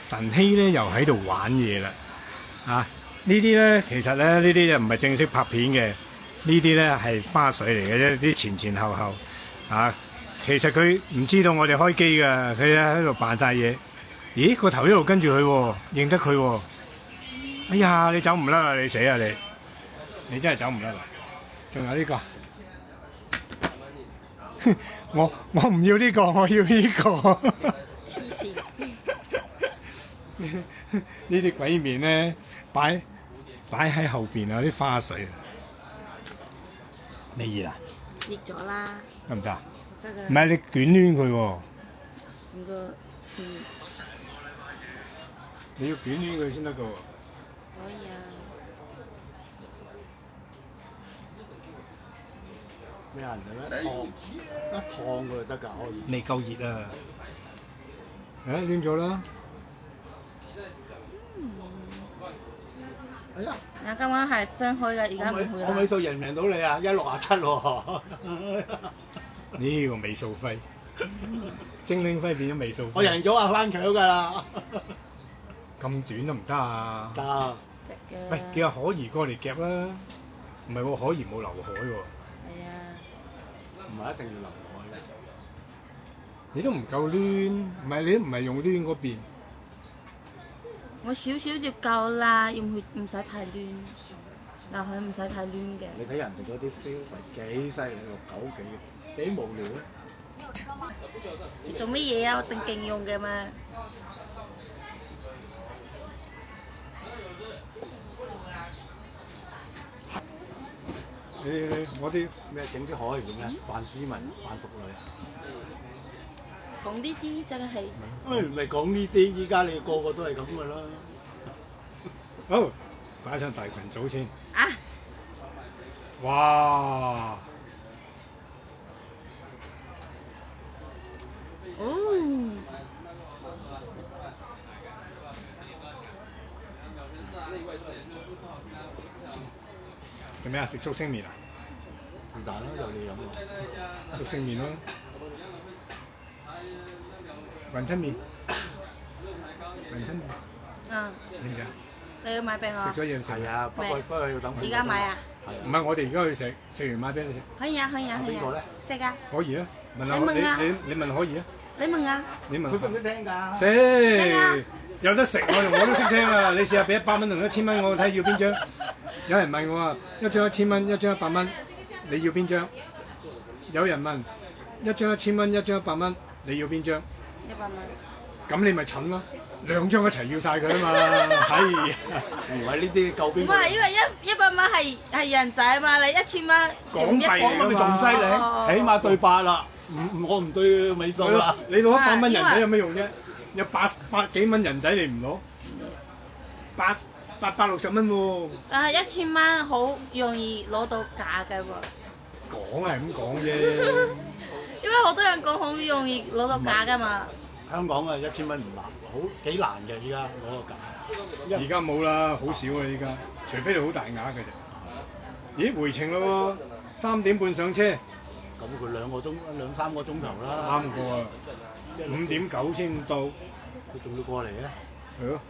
晨曦咧又喺度玩嘢啦，呢啲咧其實咧呢啲就唔係正式拍片嘅，呢啲咧係花絮嚟嘅啫，啲前前後後其實佢唔知道我哋開機㗎，佢喺度扮晒嘢。咦，個頭一路跟住佢喎，認得佢喎。哎呀，你走唔甩啦，你死啊你！你真係走唔甩啦。仲有呢個，我唔要呢個，我要呢個。黐線！呢啲鬼面咧擺喺後邊啊，啲花絮啊。你熱啊？熱咗啦。得唔得啊？得㗎。唔係你捲攣佢喎。唔個你要捲攣佢先得㗎喎。可以啊。咩人嘅咩？一燙佢就得㗎，可以。未夠熱啊！攣咗啦。哎呀！我啱啱係分開嘅，而家唔會啦。我尾數贏唔贏到你啊？167喎！呢個尾數輝，精靈輝變咗尾數輝。我贏咗啊，翻牆㗎啦！咁短都唔得啊！得。喂，叫阿可兒過嚟夾啦！唔係喎，可兒冇劉海喎。係啊。唔係一定要留海嘅。你都唔夠攣，唔係你都唔係用攣嗰邊。我少少就夠啦，要唔使太攣，劉海唔使太攣嘅。你睇人哋嗰啲 feel 係幾犀利，6、9幾嘅，幾無聊咧。你做乜嘢啊？我定勁用嘅嘛。我啲咩整啲海做咩？扮斯文、扮淑女啊！講呢啲真係。唔係講呢啲，依家你個個都係咁㗎啦。好，擺上大群組先。啊！哇！哦！食咩啊？食竹升麵啊？是但啦，有你飲啊！竹升麵咯。雲吞麵，雲吞麵。嗯。知唔知啊？你要買俾我。食咗嘢係啊，不過要等。而家買啊？唔係，我哋而家去食，食完買俾你食。可以啊，可以啊，可以啊。邊個咧？食啊。可以啊，問下你問可以啊？你問啊？你問。佢識唔識聽㗎？識，有得食我都識聽啊！你試下俾100蚊同1000蚊，我睇要邊張。有人問我啊，一張1000蚊，一張100蚊，你要邊張？有人問一張1000蚊，一張100蚊，你要邊張？100蚊。咁你咪蠢咯，2張一齊要晒佢啊嘛，係。唔係呢啲夠邊個？唔係，因為100蚊係人仔嘛，你1000蚊港幣咁咪仲犀利，起碼對8啦，我唔對尾數啦。你攞100蚊人仔有咩用啫？有百幾蚊人仔你唔攞，860蚊喎。但係1000蚊好容易攞到假嘅喎。講係咁講啫。因為好多人講好容易攞到假㗎嘛。香港啊，1000蚊唔難，幾難嘅依家攞個假。而家冇啦，好少啊依家，除非你好大額嘅啫。咦，回程咯喎，3點半上車。咁佢2個鐘、2-3個鐘頭啦。 3個啊，5點9先到。佢仲要過嚟嘅。係咯。